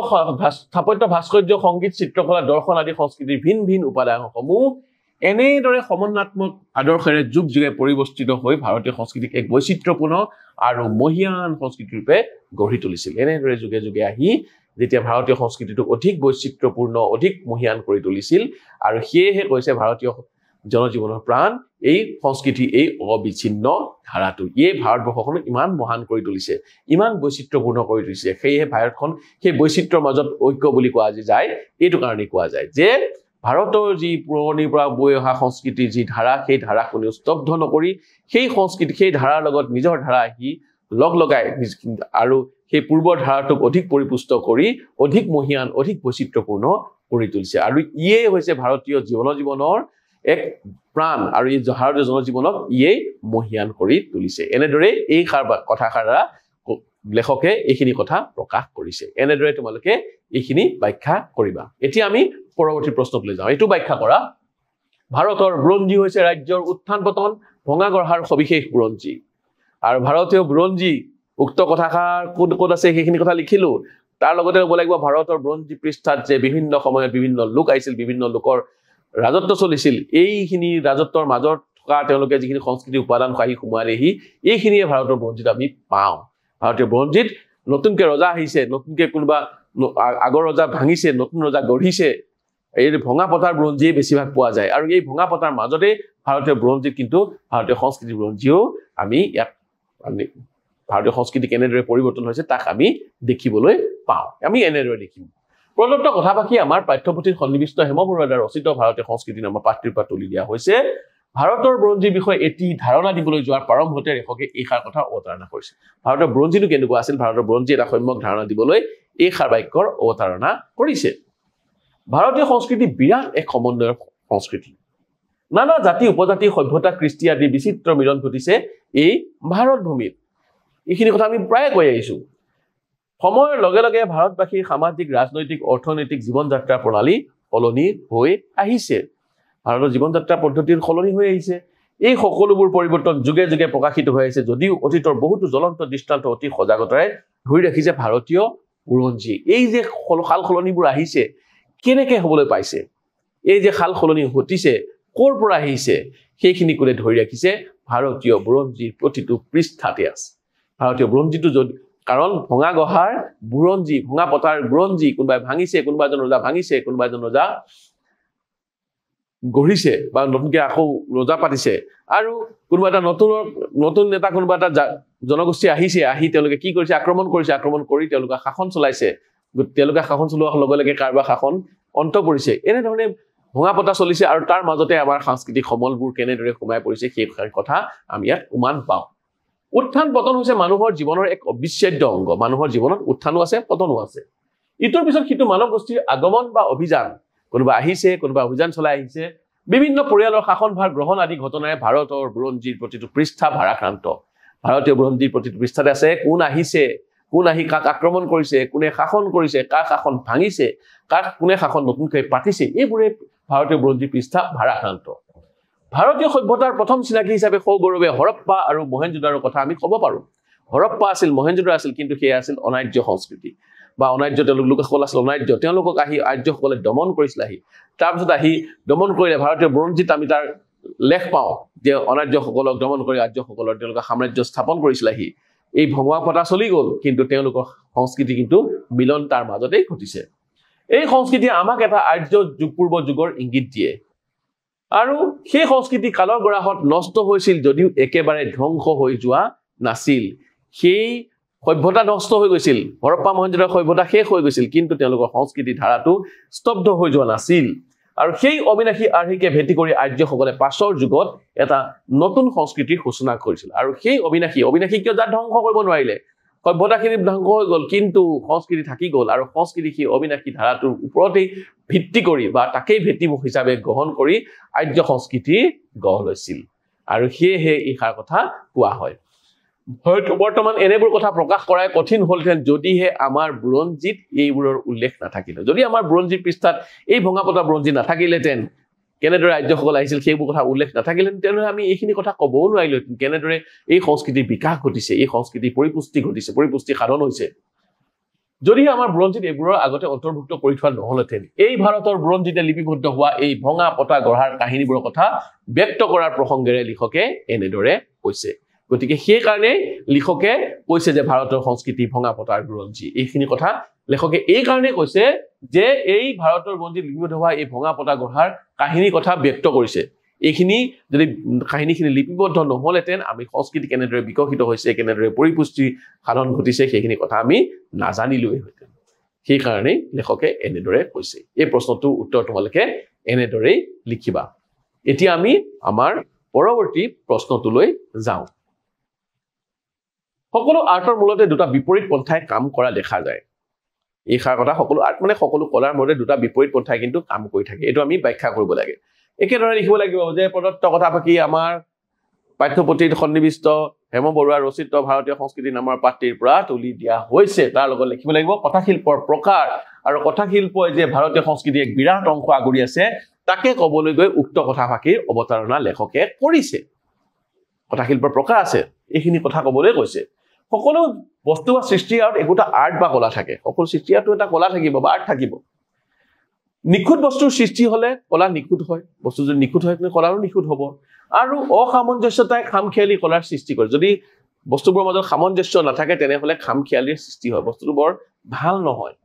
স্থাপত্য ভাস্কৰ্য সংগীত চিত্ৰকলা দৰ্শন আদি সংস্কৃতিৰ ভিন ভিন উপাদানসমূহ এনেদৰে সমন্বয়াত্মক আদৰ্শেৰে যুগ যুগে পৰিৱৰ্তিত হৈ ভাৰতীয় সংস্কৃতিক এক বৈচিত্ৰ্যপূৰ্ণ আৰু মহিয়ান সংস্কৃতি ৰূপে গঢ়ি তুলিছিল এনেদৰে যুগে যুগে আহি যেতিয়া ভাৰতীয় সংস্কৃতিটোক অধিক বৈচিত্ৰ্যপূৰ্ণ অধিক মহিয়ান কৰি তুলিছিল আৰু সেয়েহে কৈছে ভাৰতীয় জনজীৱনৰ প্ৰাণ এই সংস্কৃতি এই অবিচ্ছিন্ন ধাৰাটো এই ভাৰতবৰ্ষখনক ইমান মহান কৰি তুলিছে ইমান বৈচিত্ৰ্যপূৰ্ণ কৰি তুলিছে সেয়েহে ভাৰতখন সেই বৈচিত্ৰ্যৰ মাজত ঐক্য বুলি কোৱা যায় এইটো কাৰণে কোৱা যায় যে ভাৰতৰ যি পুৰণিৰ পৰা বৈ অহা সংস্কৃতিৰ যি ধাৰা সেই ধাৰা কোনেও স্তব্ধ নকৰি সেই সংস্কৃতি সেই ধাৰাৰ লগত নিজৰ ধাৰা আহি লগ লগাই আৰু সেই পূৰ্বৰ ধাৰাটোক অধিক পৰিপুষ্ট কৰি অধিক মহিয়ান অধিক বৈচিত্ৰ্যপূৰ্ণ কৰি তুলিছে আৰু ইয়ে হৈছে ভাৰতীয় জনজীৱনৰ এক প্ৰাণ আৰু এই ভাৰতীয় জনজীৱনক ইয়ে মহিয়ান কৰি তুলিছে এনেদৰে এই কথাষাৰা লেখকে এইখিনি কথা প্ৰকাশ কৰিছে এনেদৰে তোমালোকে এইখিনি ব্যাখ্যা কৰিবা এতিয়া আমি পৰৱৰ্তী প্ৰশ্নলৈ যাওঁ এইটো ব্যাখ্যা কৰা ভাৰতৰ বুৰঞ্জী হৈছে ৰাজ্যৰ উত্থান পতন ভঙা গঢ়াৰ সবিশেষ বুৰঞ্জী আৰু ভাৰতীয় বুৰঞ্জী উক্ত কথাষাৰ ক'ত আছে সেইখিনি কথা লিখিলো তাৰ লগতে ক'ব লাগিব ভাৰতৰ বুৰঞ্জী পৃষ্ঠাত যে বিভিন্ন সময়ত বিভিন্ন লোক আহিছিল বিভিন্ন লোকৰ ৰাজত্ব চলিছিল এইখিনি ৰাজত্বৰ মাজত থকা তেওঁলোকে যিখিনি সংস্কৃতি উপাদান খাই সোমালেহি এইখিনিয়ে ভাৰতৰ বুৰঞ্জীত আমি পাওঁ ভাৰতীয় বুৰঞ্জীত নতুনকৈ ৰজা আহিছে নতুনকৈ কোনোবা আগৰ ৰজা ভাঙিছে নতুন ৰজা গঢ়িছে এই ভঙা পতাৰ বুৰঞ্জীয়ে বেছিভাগ পোৱা যায় আৰু এই ভঙা পতাৰ মাজতে ভাৰতীয় বুৰঞ্জীত কিন্তু ভাৰতীয় সংস্কৃতি বুৰঞ্জীও আমি ইয়াত ভাৰতীয় সংস্কৃতি কেনেদৰে পৰিৱৰ্তন হৈছে তাক আমি দেখিবলৈ পাওঁ আমি এনেদৰে দেখিম প্ৰদত্ত কথাবাকি আমাৰ পাঠ্যপুথিত সন্নিৱিষ্ট হেম বৰুৱাৰ ৰচিত ভাৰতীয় সংস্কৃতি নামৰ পাঠটিৰ পৰা তুলি দিয়া হৈছে ভাৰতৰ বুৰঞ্জীৰ বিষয়ে এটি ধাৰণা দিবলৈ যোৱাৰ প্ৰাৰম্ভতে লেখকে এইষাৰ কথা অৱতাৰণা কৰিছে ভাৰতৰ বুৰঞ্জীটো কেনেকুৱা আছিল ভাৰতৰ বুৰঞ্জী এটা সম্যক ধাৰণা দিবলৈ এইষাৰ বাক্যৰ অৱতাৰণা কৰিছে ভাৰতীয় সংস্কৃতি বিৰাট এক সমন্বয়ৰ সংস্কৃতি নানা জাতি উপজাতি সভ্যতা কৃষ্টি আদি বিচিত্ৰ মিলন ঘটিছে এই ভাৰত ভূমিত এইখিনি কথা আমি প্ৰায় কৈ আহিছো সময়ৰ লগে লগে ভাৰতবাসীৰ সামাজিক ৰাজনৈতিক অৰ্থনৈতিক জীৱন যাত্ৰা প্ৰণালী সলনি হৈ আহিছে ভাৰতৰ জীৱন যাত্ৰা পদ্ধতিৰ সলনি হৈ আহিছে এই সকলোবোৰ পৰিৱৰ্তন যুগে যুগে প্ৰকাশিত হৈ আহিছে যদিও অতীতৰ বহুতো জ্বলন্ত দৃষ্টান্ত অতি সজাগতাৰে ধৰি ৰাখিছে ভাৰতীয় বুৰঞ্জী এই যে সাল সলনিবোৰ আহিছে কেনেকৈ হ'বলৈ পাইছে এই যে সাল সলনি ঘটিছে ক'ৰ পৰা আহিছে সেইখিনি কোনে ধৰি ৰাখিছে ভাৰতীয় বুৰঞ্জীৰ প্ৰতিটো পৃষ্ঠাতে আছে ভাৰতীয় বুৰঞ্জীটো যদি কাৰণ ভঙা গঢ়াৰ বুৰঞ্জী ভঙা পতাৰ বুৰঞ্জী কোনোবাই ভাঙিছে কোনোবা এজন ৰজা ভাঙিছে কোনোবা এজন ৰজা গঢ়িছে বা নতুনকৈ আকৌ ৰজা পাতিছে আৰু কোনোবা এটা নতুন নেতা কোনোবা এটা জনগোষ্ঠী আহিছে আহি তেওঁলোকে কি কৰিছে আক্ৰমণ কৰি তেওঁলোকে শাসন চলাইছে তেওঁলোকে শাসন চলোৱাৰ লগে লগে কাৰোবাৰ শাসন অন্ত পৰিছে এনেধৰণে ভঙা পতা চলিছে আৰু তাৰ মাজতে আমাৰ সাংস্কৃতিক সমলবোৰ কেনেদৰে সোমাই পৰিছে সেই কথা আমি ইয়াত উমান পাওঁ উত্থান পতন হৈছে মানুহৰ জীৱনৰ এক অবিচ্ছেদ্য অংগ মানুহৰ জীৱনত উত্থানো আছে পতনো আছে ইটোৰ পিছত সিটো মানৱ গোষ্ঠীৰ আগমন বা অভিযান কোনোবা আহিছে কোনোবা অভিযান চলাই আহিছে বিভিন্ন পৰিয়ালৰ শাসনভাৰ গ্ৰহণ আদি ঘটনাৰে ভাৰতৰ বুৰঞ্জীৰ প্ৰতিটো পৃষ্ঠা ভাৰাক্ৰান্ত ভাৰতীয় বুৰঞ্জীৰ প্ৰতিটো পৃষ্ঠাতে আছে কোন আহিছে কোন আহি কাক আক্ৰমণ কৰিছে কোনে শাসন কৰিছে কাক শাসন ভাঙিছে কাক কোনে শাসন নতুনকৈ পাতিছে এইবোৰে ভাৰতীয় বুৰঞ্জীৰ পৃষ্ঠা ভাৰাক্ৰান্ত ভাৰতীয় সভ্যতাৰ প্ৰথম চিনাকি হিচাপে সৌগৌৰৱে হৰপ্পা আৰু মহেঞ্জোদাৰোৰ কথা আমি ক'ব পাৰোঁ হৰপ্পা আছিল মহেঞ্জোদাৰ আছিল কিন্তু সেয়া আছিল অনাৰ্য সংস্কৃতি বা অনাৰ্য লোকসকল আছিল অনাৰ্য তেওঁলোকক আহি আৰ্যসকলে দমন কৰিছিল আহি তাৰপিছত আহি দমন কৰিলে ভাৰতীয় বুৰঞ্জীত আমি তাৰ লেখ পাওঁ যে অনাৰ্যসকলক দমন কৰি আৰ্যসকলৰ তেওঁলোকে সাম্ৰাজ্য স্থাপন কৰিছিল আহি এই ভঙা পতা চলি গ'ল কিন্তু তেওঁলোকৰ সংস্কৃতি কিন্তু মিলন তাৰ মাজতেই ঘটিছে এই সংস্কৃতিয়ে আমাক এটা আৰ্য যুগপূৰ্ব যুগৰ ইংগিত দিয়ে আৰু সেই সংস্কৃতি কালৰ গৰাহত নষ্ট হৈছিল যদিও একেবাৰে ধ্বংস হৈ যোৱা নাছিল সেই সভ্যতা নষ্ট হৈ গৈছিল হৰপ্পা মহেঞ্জোদাৰ সভ্যতা শেষ হৈ গৈছিল কিন্তু তেওঁলোকৰ সংস্কৃতি ধাৰাটো স্তব্ধ হৈ যোৱা নাছিল আৰু সেই অবিনাশী আৰ্হিকে ভেটি কৰি আৰ্যসকলে পাছৰ যুগত এটা নতুন সংস্কৃতিৰ সূচনা কৰিছিল আৰু সেই অবিনাশী কিয় যাৰ ধ্বংস কৰিব নোৱাৰিলে সভ্যতাখিনি ধ্বংস হৈ গ'ল কিন্তু সংস্কৃতি থাকি গ'ল আৰু সংস্কৃতি সেই অবিনাশী ধাৰাটোৰ ওপৰতেই ভিত্তি কৰি বা তাকেই ভেটি হিচাপে গ্ৰহণ কৰি আৰ্য সংস্কৃতি গঢ় লৈছিল আৰু সেয়েহে এইষাৰ কথা কোৱা হয় হয়তো বৰ্তমান এনেবোৰ কথা প্ৰকাশ কৰাই কঠিন হ'লহেঁতেন যদিহে আমাৰ বুৰঞ্জীত এইবোৰৰ উল্লেখ নাথাকিলে যদি আমাৰ বুৰঞ্জীৰ পৃষ্ঠাত এই ভঙা পতা বুৰঞ্জী নাথাকিলেহেঁতেন কেনেদৰে আৰ্যসকল আহিছিল সেইবোৰ কথা উল্লেখ নাথাকিলেহেঁতেন তেনেহ'লে আমি এইখিনি কথা ক'বও নোৱাৰিলোহেঁতেন কেনেদৰে এই সংস্কৃতিৰ বিকাশ ঘটিছে এই সংস্কৃতিৰ পৰিপুষ্টি সাধন হৈছে যদি আমাৰ বুৰঞ্জীত এইবোৰৰ আগতে অন্তৰ্ভুক্ত কৰি থোৱা নহলহেঁতেন এই ভাৰতৰ বুৰঞ্জীতে লিপিবদ্ধ হোৱা এই ভঙা পতা গঢ়াৰ কাহিনীবোৰৰ কথা ব্যক্ত কৰাৰ প্ৰসংগেৰে লিখকে এনেদৰে কৈছে গতিকে সেই কাৰণে লিখকে কৈছে যে ভাৰতৰ সংস্কৃতি ভঙা পতাৰ বুৰঞ্জী এইখিনি কথা লেখকে এই কাৰণে কৈছে যে এই ভাৰতৰ বুৰঞ্জীত লিপিবদ্ধ হোৱা এই ভঙা পতা গঢ়াৰ কাহিনীৰ কথা ব্যক্ত কৰিছে এইখিনি যদি কাহিনীখিনি লিপিবদ্ধ নহলহেঁতেন আমি সংস্কৃতি কেনেদৰে বিকশিত হৈছে কেনেদৰে পৰিপুষ্টি সাধন ঘটিছে সেইখিনি কথা আমি নাজানিলোহেঁতেন সেইকাৰণে লেখকে এনেদৰে কৈছে এই প্ৰশ্নটোৰ উত্তৰ তোমালোকে এনেদৰেই লিখিবা এতিয়া আমি আমাৰ পৰৱৰ্তী প্ৰশ্নটোলৈ যাওঁ সকলো আৰ্টৰ মূলতে দুটা বিপৰীত পন্থাই কাম কৰা দেখা যায় এই কথা সকলো আৰ্ট মানে সকলো কলাৰ মূলতে দুটা বিপৰীত পন্থাই কিন্তু কাম কৰি থাকে এইটো আমি ব্যাখ্যা কৰিব লাগে একেদৰে লিখিব লাগিব যে প্ৰদত্ত কথা পাকি আমাৰ পাঠ্যপুথিত সন্নিবিষ্ট হেম বৰুৱা ৰচিত ভাৰতীয় সংস্কৃতি নামৰ পাঠটিৰ পৰা তুলি দিয়া হৈছে তাৰ লগত লিখিব লাগিব কথাশিল্পৰ প্ৰকাৰ আৰু কথাশিল্পই যে ভাৰতীয় সংস্কৃতিৰ এক বিৰাট অংশ আগুৰি আছে তাকে ক'বলৈ গৈ উক্ত কথা পাকিৰ অৱতাৰণা লেখকে কৰিছে কথাশিল্পৰ প্ৰকাৰ আছে এইখিনি কথা ক'বলৈ কৈছে সকলো বস্তু বা সৃষ্টি আৰু একোটা আৰ্ট বা কলা থাকে সকলো সৃষ্টিটো এটা কলা থাকিব বা আৰ্ট থাকিব নিখুঁত বস্তুৰ সৃষ্টি হলে কলা নিখুঁত হয় বস্তু যদি নিখুঁত হয় তেনে কলাৰো নিখুঁত হ'ব আৰু অসামঞ্জস্যতাই খামখেয়ালি কলাৰ সৃষ্টি কৰে যদি বস্তুবোৰৰ মাজত সামঞ্জস্য নাথাকে তেনেহলে খামখেয়ালিৰ সৃষ্টি হয় বস্তুটো বৰ ভাল নহয়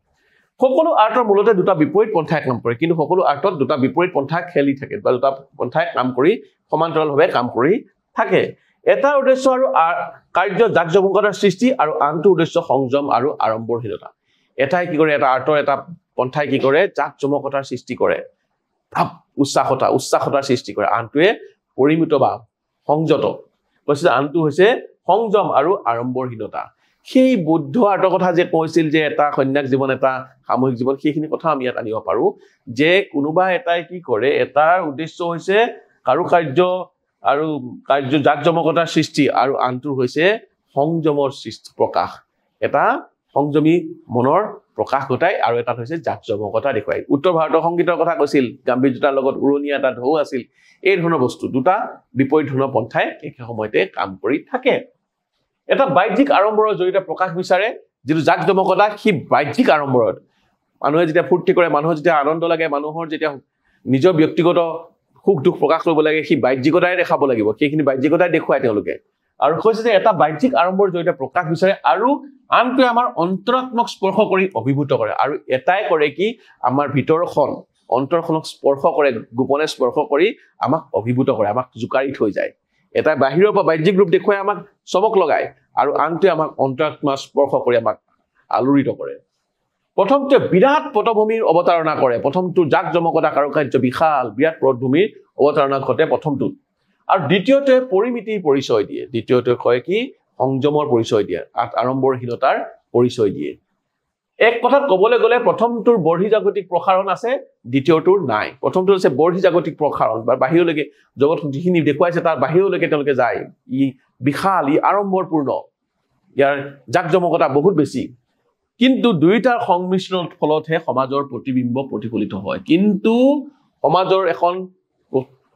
সকলো আৰ্টৰ মূলতে দুটা বিপৰীত পন্থাই কাম কৰে কিন্তু সকলো আৰ্টত দুটা বিপৰীত পন্থা খেলি থাকে বা দুটা পন্থাই কাম কৰি সমান্তৰালভাৱে কাম কৰি থাকে এটা উদ্দেশ্য আৰু কাৰ্য জাকজমকতাৰ সৃষ্টি আৰু আনটো উদ্দেশ্য সংযম আৰু আড়ম্বৰহীনতা এটাই কি কৰে এটা আৰ্টৰ এটা পন্থাই কি কৰে জাকজমকতাৰ সৃষ্টি কৰে ভাব উচ্চাসতাৰ সৃষ্টি কৰে আনটোৱে পৰিমিত বা সংযত কৈছে আনটো হৈছে সংযম আৰু আড়ম্বৰহীনতা সেই বুদ্ধ আৰ্টৰ কথা যে কৈছিল যে এটা সন্ন্যাস জীৱন এটা সামূহিক জীৱন সেইখিনি কথা আমি ইয়াত আনিব পাৰো যে কোনোবা এটাই কি কৰে এটাৰ উদ্দেশ্য হৈছে কাৰুকাৰ্য আৰু কাৰ্য জাকজমকতাৰ সৃষ্টি আৰু আনটো হৈছে সংযমৰ সৃষ্টি প্ৰকাশ এটা সংযমী মনৰ প্ৰকাশ ঘটাই আৰু এটা হৈছে জাকজমকতা দেখুৱাই উত্তৰ ভাৰতৰ সংগীতৰ কথা কৈছিল গাম্ভীৰ্যতাৰ লগত উৰণীয়া এটা ঢৌ আছিল এই ধৰণৰ বস্তু দুটা বিপৰীত ধৰণৰ পন্থাই একে সময়তে কাম কৰি থাকে এটা বাহ্যিক আড়ম্বৰৰ জৰিয়তে প্ৰকাশ বিচাৰে যেটো জাকজমকতা কি বাহ্যিক আড়ম্বৰত মানুহে যেতিয়া ফূৰ্তি কৰে মানুহৰ যেতিয়া আনন্দ লাগে মানুহৰ যেতিয়া নিজৰ ব্যক্তিগত সুখ দুখ প্ৰকাশ কৰিব লাগে কি বাহ্যিকতাই দেখাব লাগিব সেইখিনি বাহ্যিকতাই দেখুৱাই তেওঁলোকে আৰু কৈছে যে এটা বাহ্যিক আড়ম্বৰৰ জৰিয়তে প্ৰকাশ বিচাৰে আৰু আনটোৱে আমাৰ অন্তৰাত্মক স্পৰ্শ কৰি অভিভূত কৰে আৰু এটাই কৰে কি আমাৰ ভিতৰখন অন্তৰখনক স্পৰ্শ কৰে গোপনে স্পৰ্শ কৰি আমাক অভিভূত কৰে আমাক জুকাৰি থৈ যায় এটা বাহিৰৰ পৰা বাহ্যিক ৰূপ দেখুৱাই আমাক চমক লগায় আৰু আনটোৱে আমাক অন্তৰাত্মা স্পৰ্শ কৰি আমাক আলোড়িত কৰে প্ৰথমতে বিৰাট পটভূমিৰ অৱতাৰণা কৰে প্ৰথমটো জাকজমকতা কাৰুকাৰ্য বিশাল বিৰাট পটভূমিৰ অৱতাৰণা ঘটে প্ৰথমটো আৰু দ্বিতীয়তে পৰিমিতিৰ পৰিচয় দিয়ে দ্বিতীয়তে কয় কি সংযমৰ পৰিচয় দিয়ে আড়ম্বৰহীনতাৰ পৰিচয় দিয়ে এক কথাত ক'বলৈ গ'লে প্ৰথমটোৰ বৰ্হিজাগতিক প্ৰসাৰণ আছে দ্বিতীয়টোৰ নাই প্ৰথমটো আছে বৰ্হিজাগতিক প্ৰসাৰণ বা বাহিৰলৈকে জগত যিখিনি দেখুৱাইছে তাৰ বাহিৰলৈকে তেওঁলোকে যায় ই বিশাল ই আড়ম্বৰপূৰ্ণ ইয়াৰ জাকজমকতা বহুত বেছি কিন্তু দুইটাৰ সংমিশ্ৰণৰ ফলতহে সমাজৰ প্ৰতিবিম্ব প্ৰতিফলিত হয় কিন্তু সমাজৰ এখন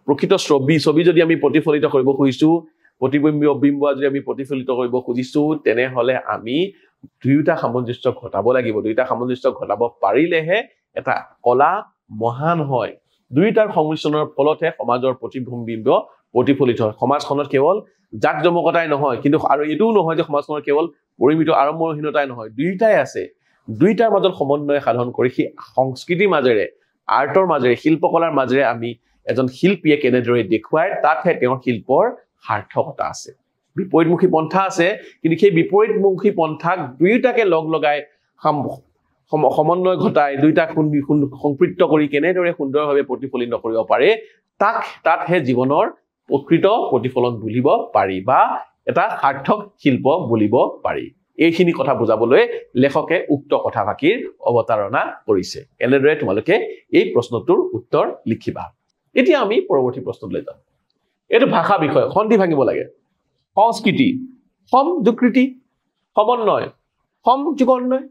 প্ৰকৃত ছবি যদি আমি প্ৰতিফলিত কৰিব খুজিছো প্ৰতিবিম্ব যদি আমি প্ৰতিফলিত কৰিব খুজিছো তেনেহলে আমি দুইটা সামঞ্জস্য ঘটাব লাগিব দুইটা সামঞ্জস্য ঘটাব পাৰিলেহে এটা কলা মহান হয় দুইটাৰ সংমিশ্ৰণৰ ফলতহে সমাজৰ প্ৰতিবিম্ব প্ৰতিফলিত হয় সমাজখনত কেৱল জাকজমকতাই নহয় কিন্তু আৰু এটোও নহয় যে সমাজখনৰ কেৱল পৰিমিত আড়ম্বৰহীনতাই নহয় দুইটাই আছে দুইটাৰ মাজত সমন্বয় সাধন কৰি সেই সংস্কৃতিৰ মাজেৰে আৰ্টৰ মাজেৰে শিল্পকলাৰ মাজেৰে আমি এজন শিল্পীয়ে কেনেদৰে দেখুৱায় তাতহে তেওঁৰ শিল্পৰ সাৰ্থকতা আছে বিপৰীতমুখী পন্থা আছে কিন্তু সেই বিপৰীতমুখী পন্থাক দুইটাকে লগ লগাই সমন্বয় ঘটাই দুইটা সংপৃক্ত কৰি কেনেদৰে সুন্দৰভাৱে প্ৰতিফলিত কৰিব পাৰে তাতহে জীৱনৰ প্ৰকৃত প্ৰতিফলন বুলিব পাৰি বা এটা সাৰ্থক শিল্প বুলিব পাৰি এইখিনি কথা বুজাবলৈ লেখকে উক্ত কথা ভাকিৰ অৱতাৰণা কৰিছে এনেদৰে তোমালোকে এই প্ৰশ্নটোৰ উত্তৰ লিখিবা এতিয়া আমি পৰৱৰ্তী প্ৰশ্নলৈ যাম এটো ভাষা বিষয় সন্ধি ভাঙিব লাগে সংস্কৃতি সম যুকৃতি সমন্বয় সম যুগন্বয়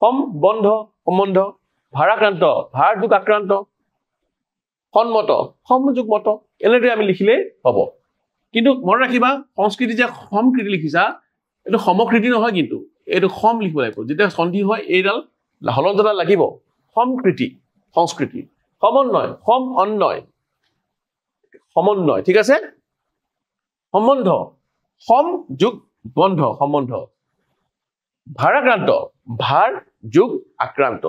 সম বন্ধ সম্বন্ধ ভাৰাক্ৰান্ত ভাৰ যুগ আক্ৰান্ত সন্মত সমযুগমত এনেদৰে আমি লিখিলে হ'ব কিন্তু মনত ৰাখিবা সংস্কৃতি যে সমকৃতি লিখিছা এটো সমকৃতি নহয় কিন্তু এইটো সম লিখিব লাগিব যেতিয়া সন্ধি হয় এইডাল হলন্তডাল লাগিব সমকৃতি সংস্কৃতি সমন্বয় সমন্বয় ঠিক আছে সম্বন্ধ সম যোগ বন্ধ সম্বন্ধ ভাৰাক্ৰান্ত ভাৰ যোগ আক্ৰান্ত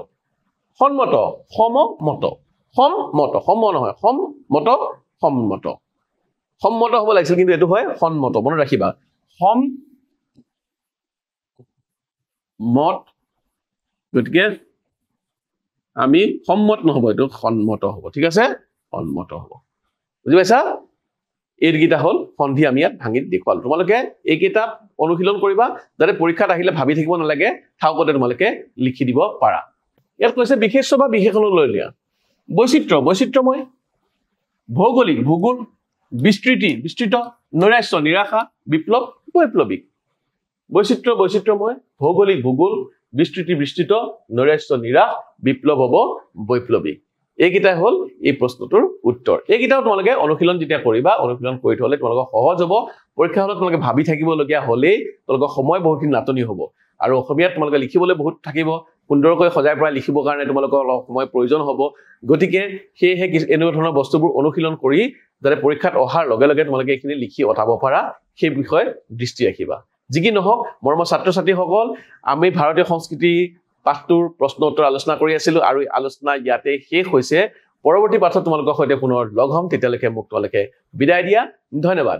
সন্মত সমমত সম নহয় সন্মত হ'ব লাগিছিল কিন্তু এইটো হয় সন্মত মনত ৰাখিবা সম মত গতিকে আমি সম্মত নহব এইটো সন্মত হ'ব ঠিক আছে সন্মত হ'ব বুজি পাইছা এইকেইটা হ'ল সন্ধি আমি ইয়াত ভাঙি দেখুৱালো তোমালোকে এইকেইটা অনুশীলন কৰিবা যাতে পৰীক্ষাত আহিলে ভাবি থাকিব নালাগে ঠাউকতে তোমালোকে লিখি দিব পাৰা ইয়াত কৈছে বিশেষ্য বা বিশেষণক লৈ লিয়া বৈচিত্ৰ্যময় ভৌগোলিক ভূগোল বিস্তৃত নৈৰাশ্য নিৰাশা বিপ্লৱ বৈপ্লৱিক বৈচিত্ৰ্যময় ভৌগোলিক ভূগোল বিস্তৃত নৈৰাশ্য নিৰাশ বিপ্লৱ হ'ব বৈপ্লৱিক এইকেইটাই হ'ল এই প্ৰশ্নটোৰ উত্তৰ এইকেইটাও তোমালোকে অনুশীলন যেতিয়া কৰিবা অনুশীলন কৰি থলে তোমালোকৰ সহজ হ'ব পৰীক্ষা হলত তোমালোকে ভাবি থাকিবলগীয়া হ'লেই তোমালোকৰ সময় বহুতখিনি নাটনি হ'ব আৰু অসমীয়াত তোমালোকে লিখিবলৈ বহুত থাকিব সুন্দৰকৈ সজাই পৰাই লিখিবৰ কাৰণে তোমালোকৰ অলপ সময় প্ৰয়োজন হ'ব গতিকে সেয়েহে এনেকুৱা ধৰণৰ বস্তুবোৰ অনুশীলন কৰি যাতে পৰীক্ষাত অহাৰ লগে লগে তোমালোকে এইখিনি লিখি অটাব পাৰা সেই বিষয়ে দৃষ্টি ৰাখিবা যি কি নহওক মৰমৰ ছাত্ৰ ছাত্ৰীসকল আমি ভাৰতীয় সংস্কৃতি পাঠটোৰ প্ৰশ্ন উত্তৰ আলোচনা কৰি আছিলো আৰু আলোচনা ইয়াতে শেষ হৈছে পৰৱৰ্তী পাঠত তোমালোকৰ সৈতে পুনৰ লগ হ'ম তেতিয়ালৈকে মোক তোমালোকে বিদায় দিয়া ধন্যবাদ